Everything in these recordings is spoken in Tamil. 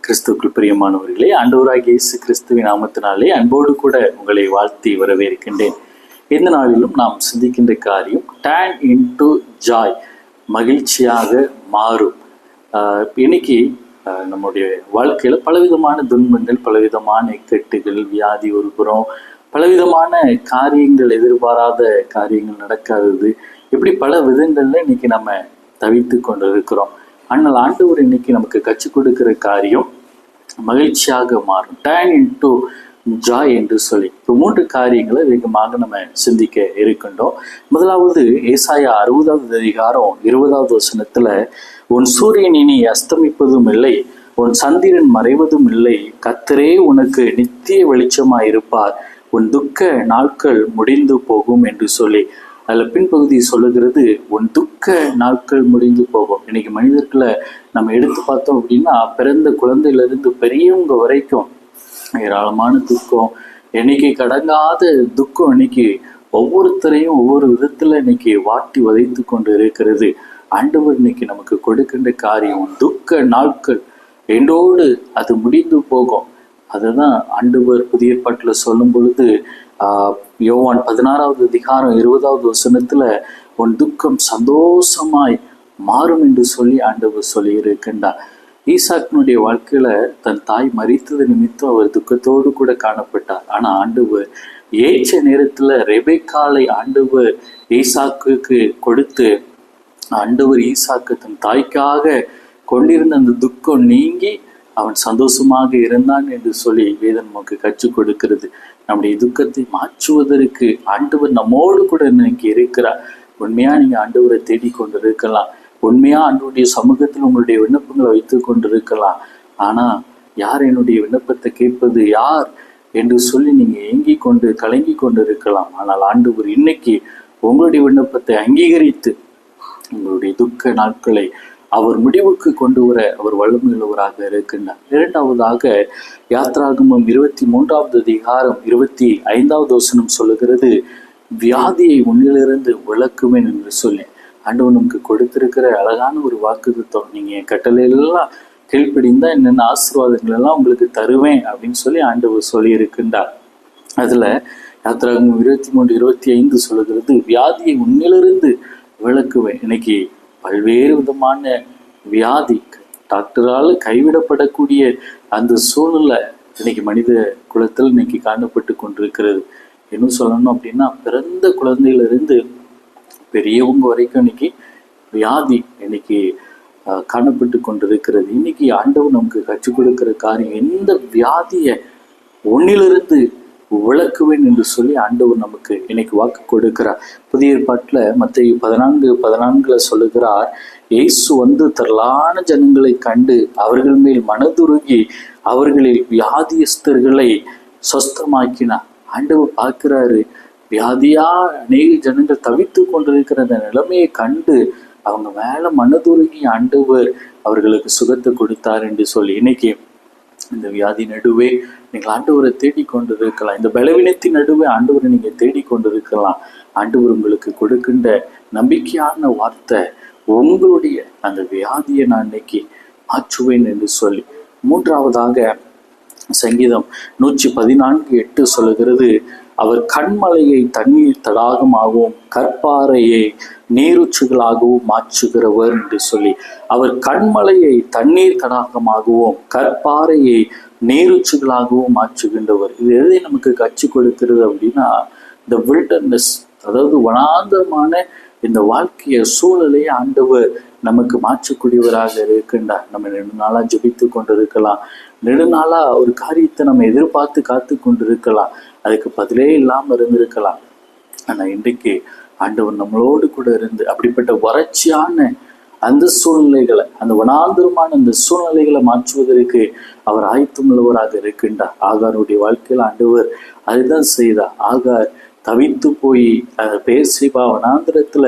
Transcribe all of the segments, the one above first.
கிறிஸ்துவுக்குள் பிரியமானவர்களே, ஆண்டவராகிய இயேசு கிறிஸ்துவின் நாமத்தினாலே அன்போடு கூட உங்களை வாழ்த்தி வரவேற்கின்றேன். இந்த நாளிலும் நாம் சிந்திக்கின்ற காரியம் டர்ன் இன்டு ஜாய், மகிழ்ச்சியாக மாறும். இன்னைக்கு நம்முடைய வாழ்க்கையில் பலவிதமான துன்பங்கள், பலவிதமான இக்கட்டுகள், வியாதி ஒரு புறம், பலவிதமான காரியங்கள், எதிர்பாராத காரியங்கள் நடக்காதது, இப்படி பல விதங்கள்ல இன்னைக்கு நம்ம தவித்து கொண்டு இருக்கிறோம். ஆனால் ஆண்டவர் இன்னைக்கு நமக்கு கற்றுக் கொடுக்கிற காரியம் மகிழ்ச்சியாக மாறும், டர்ன் இன்டு ஜாய் என்று சொல்லி. இப்போ 3 காரியங்களை வேகமாக நம்ம சிந்திக்க இருக்கின்றோம். முதலாவது ஏசாயா 60வது அதிகாரம் 20வது வசனத்துல, உன் சூரியன் இனி அஸ்தமிப்பதும் இல்லை, உன் சந்திரன் மறைவதும் இல்லை, கர்த்தரே உனக்கு நித்திய வெளிச்சமாய் இருப்பார், உன் துக்க நாட்கள் முடிந்து போகும் என்று சொல்லி. அதில் பின்பகுதி சொல்லுகிறது, உன் துக்க நாட்கள் முடிந்து போகும். இன்னைக்கு மனிதர்களை நம்ம எடுத்து பார்த்தோம் அப்படின்னா, பிறந்த குழந்தையிலிருந்து பெரியவங்க வரைக்கும் ஏராளமான துக்கம், இன்னைக்கு கடங்காத துக்கம் இன்னைக்கு ஒவ்வொருத்தரையும் ஒவ்வொரு விதத்துல இன்னைக்கு வாட்டி வதைத்து கொண்டு இருக்கிறது. ஆண்டவர் இன்னைக்கு நமக்கு கொடுக்கின்ற காரியம், துக்க நாட்கள் என்னோடு அது முடிந்து போகும். அதுதான் ஆண்டவர் புதிய ஏற்பாட்டில் சொல்லும் பொழுது, யோவான் 16வது அதிகாரம் 20வது வசனத்துல, உன் துக்கம் சந்தோஷமாய் மாறும் என்று சொல்லி ஆண்டவர் சொல்லி இருக்கின்றார். ஈசாக்கினுடைய வாழ்க்கையில தன் தாய் மரித்தது நிமித்தம் அவர் துக்கத்தோடு கூட காணப்பட்டார். ஆனா ஆண்டவர் ஏற்ற நேரத்துல ரெபெக்காளை ஆண்டவர் ஈசாக்குக்கு கொடுத்து, ஆண்டவர் ஈசாக்கு தன் தாய்க்காக கொண்டிருந்த அந்த துக்கம் நீங்கி அவன் சந்தோஷமாக இருந்தான் என்று சொல்லி வேதம் நமக்கு கற்றுக் கொடுக்கிறது. நம்முடைய துக்கத்தை மாற்றுவதற்கு ஆண்டவர் நம்மோடு கூட இன்னைக்கு இருக்கிறார். உண்மையா நீங்க ஆண்டவரை தேடிக்கொண்டு இருக்கலாம், உண்மையா ஆண்டவருடைய சமூகத்தில் உங்களுடைய விண்ணப்பங்களை வைத்து கொண்டு இருக்கலாம். ஆனா யார் என்னுடைய விண்ணப்பத்தை கேட்பது யார் என்று சொல்லி நீங்க ஏங்கி கொண்டு கலங்கி கொண்டு இருக்கலாம். ஆனால் ஆண்டவர் இன்னைக்கு உங்களுடைய விண்ணப்பத்தை அங்கீகரித்து உங்களுடைய துக்க நாட்களை அவர் முடிவுக்கு கொண்டு வர அவர் வல்லமையுள்ளவராக இருக்கின்றார். இரண்டாவதாக யாத்ராகமம் 23வது அதிகாரம் 25வது வசனம் சொல்லுகிறது, வியாதியை உன்னிலிருந்து விலக்குவேன் என்று சொல்லி. ஆண்டவர் நமக்கு கொடுத்திருக்கிற அழகான ஒரு வாக்குத்தத்தம். நீங்க என் கட்டளையெல்லாம் கீழ்ப்படிந்தா என்னென்ன ஆசீர்வாதங்கள் எல்லாம் உங்களுக்கு தருவேன் அப்படின்னு சொல்லி ஆண்டவர் சொல்லி இருக்கின்றார். அதுல யாத்ராகமம் 23:25 சொல்லுகிறது, வியாதியை உன்னிலிருந்து விலக்குவேன். இன்னைக்கு பல்வேறு விதமான வியாதி, டாக்டரால் கைவிடப்படக்கூடிய அந்த சூழ்நிலை இன்னைக்கு மனித குலத்தில் இன்னைக்கு காணப்பட்டு கொண்டிருக்கிறது. இன்னும் சொல்லணும் அப்படின்னா, பிறந்த குழந்தையிலிருந்து பெரியவங்க வரைக்கும் இன்னைக்கு வியாதி இன்னைக்கு காணப்பட்டு கொண்டிருக்கிறது. இன்னைக்கு ஆண்டவர் நமக்கு கற்றுக் கொடுக்கிற காரியம், எந்த வியாதியை ஒன்னிலிருந்து விளக்குவேன் என்று சொல்லி ஆண்டவர் நமக்கு இன்னைக்கு வாக்கு கொடுக்கிறார். புதிய ஏற்பாட்டுல மத்தேயு 14:14 சொல்லுகிறார், இயேசு வந்து திரளான ஜனங்களை கண்டு அவர்கள் மேல் மனதுருகி அவர்களில் வியாதியஸ்தர்களை சொஸ்தமாக்கினார். ஆண்டவர் பார்க்கிறாரு, வியாதியா அநேக ஜனங்கள் தவித்து கொண்டிருக்கிற அந்த நிலைமையை கண்டு அவங்க மேல மனதுருகி ஆண்டவர் அவர்களுக்கு சுகத்தை கொடுத்தார் என்று சொல்லி. இன்னைக்கு இந்த வியாதி நடுவே நீங்கள் ஆண்டவரை தேடிக்கொண்டு இருக்கலாம். இந்த பலவீனத்தின் நடுவே ஆண்டவரை நீங்க தேடிக்கொண்டு இருக்கலாம். ஆண்டவர் உங்களுக்கு கொடுக்கின்ற நம்பிக்கையான வார்த்தை, உங்களுடைய அந்த வியாதியை நான் இன்னைக்கு மாற்றுவேன் என்று சொல்லி. மூன்றாவதாக சங்கீதம் 114:8 சொல்லுகிறது, அவர் கண்மலையை தண்ணீர் தடாகமாகவும் கற்பாறையை நீரூற்றுகளாகவும் மாற்றுகிறவர் என்று சொல்லி. அவர் கண்மலையை தண்ணீர் தடாகமாகவும் கற்பாறையை நீரூற்றுகளாகவும் மாற்றுகின்றவர். இது எதை நமக்கு கற்றுக் கொடுக்கிறது அப்படின்னா, இந்த வில்டர்னஸ், அதாவது வனாந்தரமான இந்த வாழ்க்கைய சூழலையே ஆண்டவர் நமக்கு மாற்றக்கூடியவராக இருக்கின்றார். நம்ம நெடுநாளா ஜெபித்து கொண்டிருக்கலாம், நெடுநாளா ஒரு காரியத்தை நம்ம எதிர்பார்த்து காத்து கொண்டிருக்கலாம், அதுக்கு பதிலே இல்லாம இருந்திருக்கலாம். ஆனா இன்றைக்கு ஆண்டவர் நம்மளோடு கூட இருந்து அப்படிப்பட்ட வறட்சியான அந்த சூழ்நிலைகளை, அந்த வனாந்தரமான அந்த சூழ்நிலைகளை மாற்றுவதற்கு அவர் ஆயத்தமுள்ளவராக இருக்கின்றார். ஆகாருடைய வாழ்க்கையில் ஆண்டவர் அதுதான் செய்தார். ஆகார் தவித்து போய் பேர்சேபா வனாந்திரத்துல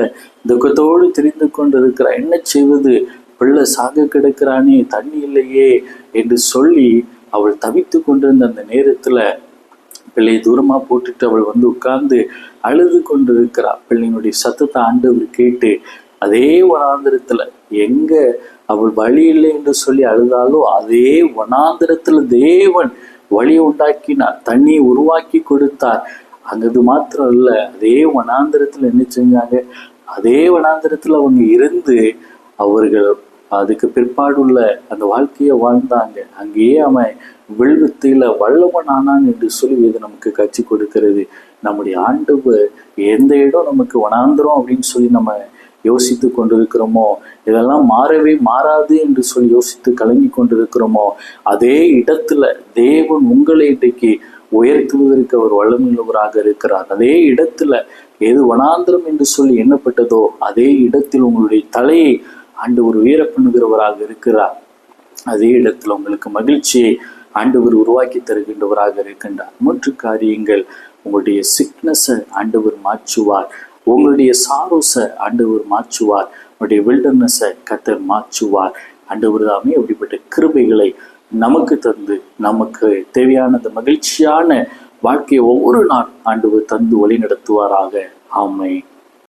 துக்கத்தோடு தெரிந்து கொண்டிருக்கிற, என்ன செய்வது, பிள்ளை சாக கிடக்கிறானே, தண்ணி இல்லையே என்று சொல்லி அவள் தவித்து கொண்டிருந்த அந்த நேரத்துல பிள்ளையை தூரமா போட்டுட்டு அவள் வந்து உட்கார்ந்து அழுது கொண்டிருக்கிறாள். பிள்ளையினுடைய சத்தத்தை ஆண்டவர் கேட்டு அதே வனாந்திரத்துல எங்க அவள் வழி இல்லை என்று சொல்லி அழுதாலோ அதே வனாந்திரத்துல தேவன் வழியை உண்டாக்கினார், தண்ணியை உருவாக்கி கொடுத்தார். அங்கது மாத்திரம் இல்ல, அதே வனாந்திரத்துல என்ன செஞ்சாங்க, அதே வனாந்திரத்துல அவங்க இருந்து அவர்கள் அதுக்கு பிற்பாடுள்ள அந்த வாழ்க்கையை வாழ்ந்தாங்க. அங்கேயே அவன் வில்வித்தையில வல்லவன் ஆனான் என்று சொல்லி இது நமக்கு கற்றுக் கொடுக்கிறது. நம்முடைய ஆண்டவர் எந்த இடம் நமக்கு வனாந்திரம் அப்படின்னு சொல்லி நம்ம யோசித்து கொண்டிருக்கிறோமோ, இதெல்லாம் மாறவே மாறாது என்று சொல்லி யோசித்து கலங்கி கொண்டிருக்கிறோமோ, அதே இடத்துல தேவன் உங்களை இன்றைக்கு உயர்த்துவதற்கு அவர் வல்லமையுள்ளவராக இருக்கிறார். அதே இடத்துல எது வனாந்திரம் என்று சொல்லி எண்ணப்பட்டதோ அதே இடத்தில் உங்களுடைய தலையை ஆண்டவர் உயர பண்ணுகிறவராக இருக்கிறார். அதே இடத்துல உங்களுக்கு மகிழ்ச்சியை ஆண்டவர் உருவாக்கி தருகின்றவராக இருக்கின்றார். 3 காரியங்கள். உங்களுடைய சிக்னஸை ஆண்டவர் மாற்றுவார், உங்களுடைய சாரோஸை ஆண்டவர் மாற்றுவார், உங்களுடைய வில்டர்னஸை கர்த்தர் மாற்றுவார். ஆண்டவர் தாமே அப்படிப்பட்ட கிருபைகளை நமக்கு தந்து நமக்கு தேவையான அந்த மகிழ்ச்சியான வாழ்க்கையை ஒவ்வொரு நாள் ஆண்டவர் தந்து வழி நடத்துவாராக. ஆமென்.